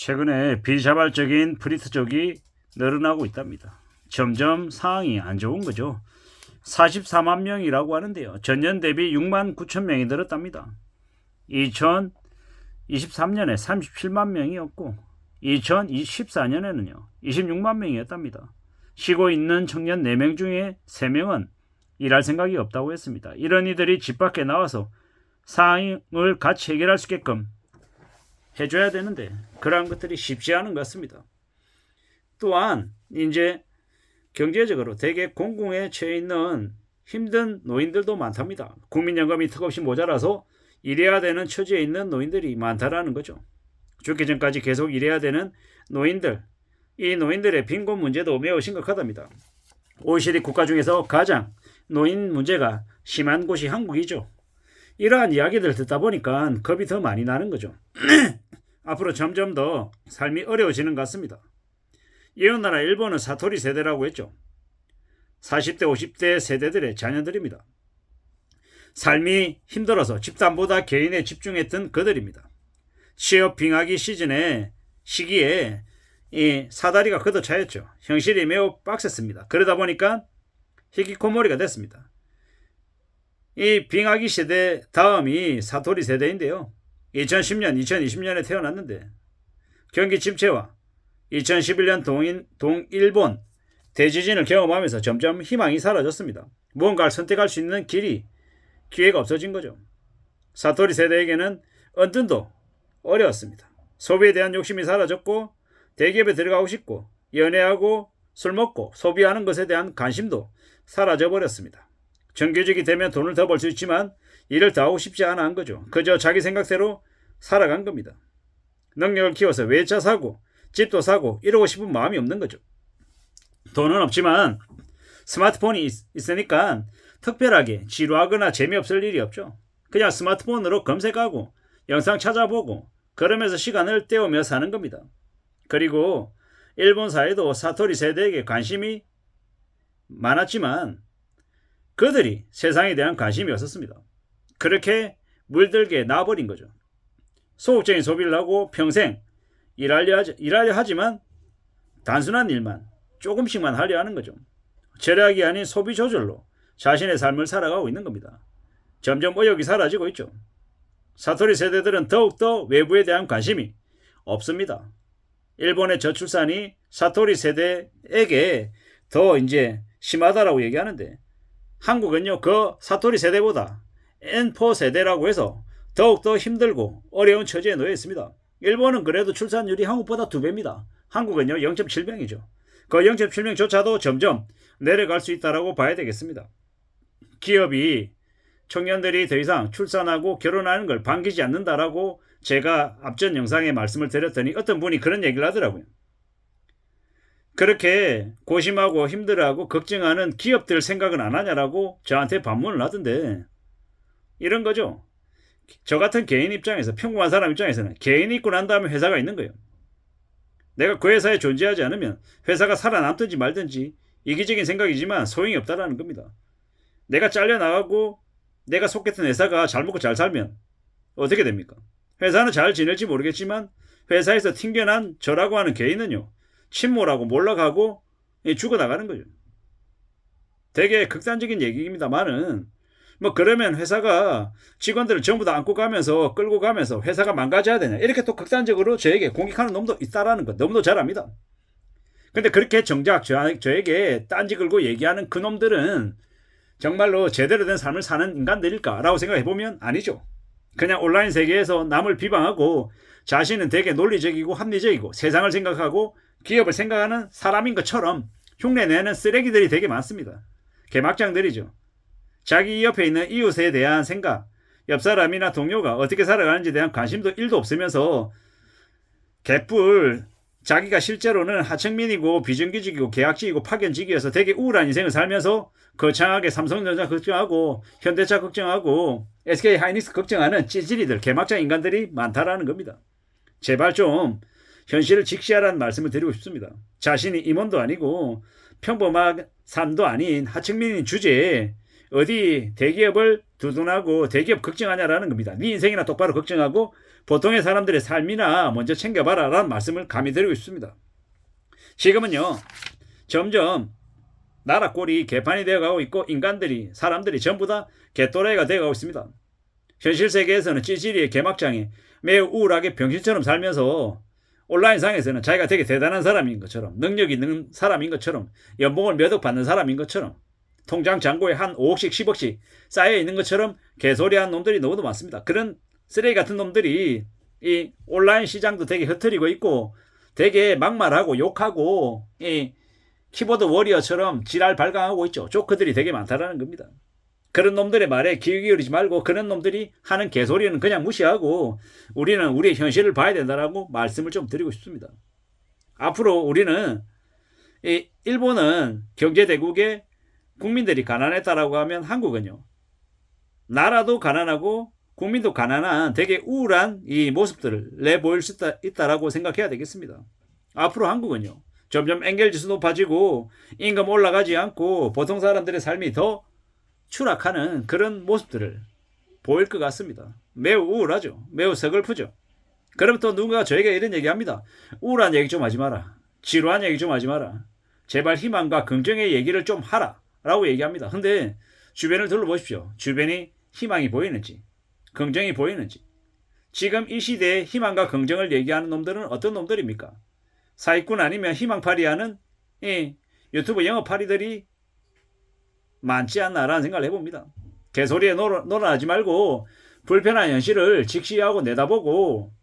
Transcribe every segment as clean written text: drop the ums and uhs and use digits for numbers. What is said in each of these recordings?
최근에 비자발적인 프리트족이 늘어나고 있답니다. 점점 상황이 안 좋은 거죠. 44만 명이라고 하는데요. 전년 대비 6만 9천 명이 늘었답니다. 2023년에 37만 명이었고 2014년에는요 26만 명이었답니다. 쉬고 있는 청년 4명 중에 3명은 일할 생각이 없다고 했습니다. 이런 이들이 집 밖에 나와서 상황을 같이 해결할 수 있게끔 해줘야 되는데 그러한 것들이 쉽지 않은 것 같습니다. 또한 이제 경제적으로 대개 공공에 처해 있는 힘든 노인들도 많답니다. 국민연금이 턱없이 모자라서 일해야 되는 처지에 있는 노인들이 많다라는 거죠. 죽기 전까지 계속 일해야 되는 노인들, 이 노인들의 빈곤 문제도 매우 심각하답니다. OECD 국가 중에서 가장 노인 문제가 심한 곳이 한국이죠. 이러한 이야기들 듣다 보니까 겁이 더 많이 나는 거죠. 앞으로 점점 더 삶이 어려워지는 것 같습니다. 이웃나라 일본은 사토리 세대라고 했죠. 40대 50대 세대들의 자녀들입니다. 삶이 힘들어서 집단보다 개인에 집중했던 그들입니다. 취업 빙하기 시기에 이 사다리가 걷어차였죠. 현실이 매우 빡셌습니다. 그러다 보니까 히키코모리가 됐습니다. 이 빙하기 세대 다음이 사토리 세대인데요. 2010년, 2020년에 태어났는데 경기 침체와 2011년 동일본 대지진을 경험하면서 점점 희망이 사라졌습니다. 무언가를 선택할 수 있는 기회가 없어진 거죠. 사토리 세대에게는 언뜻도 어려웠습니다. 소비에 대한 욕심이 사라졌고 대기업에 들어가고 싶고 연애하고 술 먹고 소비하는 것에 대한 관심도 사라져 버렸습니다. 정규직이 되면 돈을 더 벌 수 있지만 일을 더 하고 싶지 않아 한 거죠. 그저 자기 생각대로 살아간 겁니다. 능력을 키워서 외차 사고 집도 사고 이러고 싶은 마음이 없는 거죠. 돈은 없지만 스마트폰이 있으니까 특별하게 지루하거나 재미없을 일이 없죠. 그냥 스마트폰으로 검색하고 영상 찾아보고 그러면서 시간을 때우며 사는 겁니다. 그리고 일본 사회도 사토리 세대에게 관심이 많았지만 그들이 세상에 대한 관심이 없었습니다. 그렇게 물들게 놔버린 거죠. 소극적인 소비를 하고 평생 일하려 하지만 단순한 일만 조금씩만 하려 하는 거죠. 절약이 아닌 소비 조절로 자신의 삶을 살아가고 있는 겁니다. 점점 의욕이 사라지고 있죠. 사토리 세대들은 더욱더 외부에 대한 관심이 없습니다. 일본의 저출산이 사토리 세대에게 더 이제 심하다라고 얘기하는데 한국은요 그 사토리 세대보다 N4 세대라고 해서 더욱더 힘들고 어려운 처지에 놓여 있습니다. 일본은 그래도 출산율이 한국보다 2배입니다. 한국은요 0.7명이죠. 그 0.7명조차도 점점 내려갈 수 있다고 봐야 되겠습니다. 기업이 청년들이 더 이상 출산하고 결혼하는 걸 반기지 않는다라고 제가 앞전 영상에 말씀을 드렸더니 어떤 분이 그런 얘기를 하더라고요. 그렇게 고심하고 힘들어하고 걱정하는 기업들 생각은 안 하냐라고 저한테 반문을 하던데 이런 거죠. 저 같은 개인 입장에서 평범한 사람 입장에서는 개인이 있고 난 다음에 회사가 있는 거예요. 내가 그 회사에 존재하지 않으면 회사가 살아남든지 말든지 이기적인 생각이지만 소용이 없다라는 겁니다. 내가 잘려나가고 내가 속했던 회사가 잘 먹고 잘 살면 어떻게 됩니까? 회사는 잘 지낼지 모르겠지만 회사에서 튕겨난 저라고 하는 개인은요. 침몰하고 몰락하고 죽어나가는 거죠. 되게 극단적인 얘기입니다만은 그러면 회사가 직원들을 전부 다 안고 가면서 끌고 가면서 회사가 망가져야 되냐 이렇게 또 극단적으로 저에게 공격하는 놈도 있다라는 것 너무도 잘 압니다. 근데 그렇게 정작 저에게 딴지 걸고 얘기하는 그 놈들은 정말로 제대로 된 삶을 사는 인간들일까라고 생각해보면 아니죠. 그냥 온라인 세계에서 남을 비방하고 자신은 되게 논리적이고 합리적이고 세상을 생각하고 기업을 생각하는 사람인 것처럼 흉내내는 쓰레기들이 되게 많습니다. 개막장들이죠. 자기 옆에 있는 이웃에 대한 생각, 옆 사람이나 동료가 어떻게 살아가는지에 대한 관심도 1도 없으면서 개뿔 자기가 실제로는 하층민이고 비정규직이고 계약직이고 파견직이어서 되게 우울한 인생을 살면서 거창하게 삼성전자 걱정하고 현대차 걱정하고 SK하이닉스 걱정하는 찌질이들 개막장 인간들이 많다라는 겁니다. 제발 좀 현실을 직시하라는 말씀을 드리고 싶습니다. 자신이 임원도 아니고 평범한 삶도 아닌 하층민인 주제에 어디 대기업을 두둔하고 대기업 걱정하냐라는 겁니다. 네 인생이나 똑바로 걱정하고 보통의 사람들의 삶이나 먼저 챙겨봐라 라는 말씀을 감히 드리고 싶습니다. 지금은요, 점점 나라 꼴이 개판이 되어가고 있고 사람들이 전부 다 개또라이가 되어가고 있습니다. 현실 세계에서는 찌질이의 개막장에 매우 우울하게 병신처럼 살면서 온라인상에서는 자기가 되게 대단한 사람인 것처럼, 능력 있는 사람인 것처럼, 연봉을 몇 억 받는 사람인 것처럼, 통장 잔고에 한 5억씩 10억씩 쌓여 있는 것처럼 개소리하는 놈들이 너무도 많습니다. 그런 쓰레기 같은 놈들이 이 온라인 시장도 되게 흩트리고 있고 되게 막말하고 욕하고 이 키보드 워리어처럼 지랄 발광하고 있죠. 조크들이 되게 많다라는 겁니다. 그런 놈들의 말에 귀 기울이지 말고 그런 놈들이 하는 개소리는 그냥 무시하고 우리는 우리의 현실을 봐야 된다라고 말씀을 좀 드리고 싶습니다. 앞으로 우리는 이 일본은 경제대국에 국민들이 가난했다라고 하면 한국은요, 나라도 가난하고 국민도 가난한 되게 우울한 이 모습들을 내보일 수 있다라고 생각해야 되겠습니다. 앞으로 한국은요, 점점 엔겔지수 높아지고 임금 올라가지 않고 보통 사람들의 삶이 더 추락하는 그런 모습들을 보일 것 같습니다. 매우 우울하죠. 매우 서글프죠. 그럼 또 누군가 저에게 이런 얘기합니다. 우울한 얘기 좀 하지 마라. 지루한 얘기 좀 하지 마라. 제발 희망과 긍정의 얘기를 좀 하라 라고 얘기합니다. 근데 주변을 둘러보십시오. 주변이 희망이 보이는지 긍정이 보이는지. 지금 이 시대에 희망과 긍정을 얘기하는 놈들은 어떤 놈들입니까? 사기꾼 아니면 희망파리하는 이 유튜브 영업파리들이 많지 않나라는 생각을 해봅니다. 개소리에 놀아나지 말고 불편한 현실을 직시하고 내다보고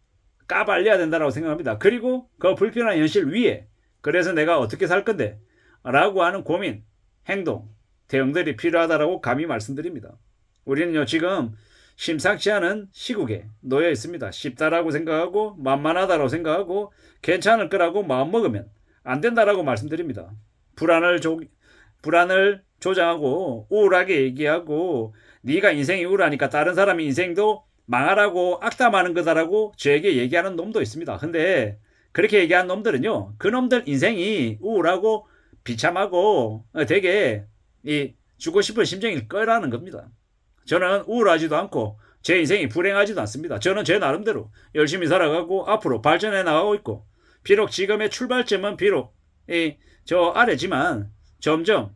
까발려야 된다고 생각합니다. 그리고 그 불편한 현실 위에 그래서 내가 어떻게 살 건데 라고 하는 고민, 행동, 대응들이 필요하다고 감히 말씀드립니다. 우리는요, 지금 심상치 않은 시국에 놓여 있습니다. 쉽다라고 생각하고 만만하다고 생각하고 괜찮을 거라고 마음먹으면 안 된다라고 말씀드립니다. 불안을 조장하고 우울하게 얘기하고 네가 인생이 우울하니까 다른 사람의 인생도 망하라고 악담하는 거다라고 저에게 얘기하는 놈도 있습니다. 근데 그렇게 얘기하는 놈들은요, 그 놈들 인생이 우울하고 비참하고 되게 죽고 싶은 심정일 거라는 겁니다. 저는 우울하지도 않고 제 인생이 불행하지도 않습니다. 저는 제 나름대로 열심히 살아가고 앞으로 발전해 나가고 있고, 비록 지금의 출발점은 비록 저 아래지만 점점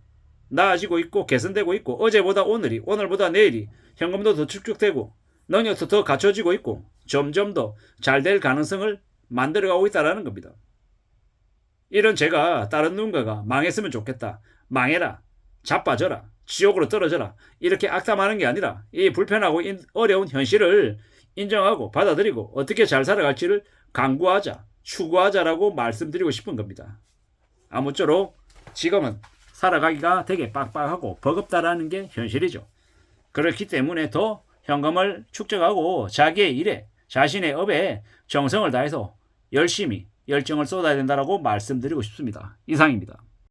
나아지고 있고 개선되고 있고, 어제보다 오늘이, 오늘보다 내일이 현금도 더 축적되고 능력도 더 갖춰지고 있고 점점 더 잘 될 가능성을 만들어가고 있다는 겁니다. 이런 제가 다른 누군가가 망했으면 좋겠다, 망해라, 자빠져라, 지옥으로 떨어져라 이렇게 악담하는 게 아니라 이 불편하고 어려운 현실을 인정하고 받아들이고 어떻게 잘 살아갈지를 강구하자, 추구하자라고 말씀드리고 싶은 겁니다. 아무쪼록 지금은 살아가기가 되게 빡빡하고 버겁다라는 게 현실이죠. 그렇기 때문에 더 현금을 축적하고 자기의 일에, 자신의 업에 정성을 다해서 열심히 열정을 쏟아야 된다고 말씀드리고 싶습니다. 이상입니다.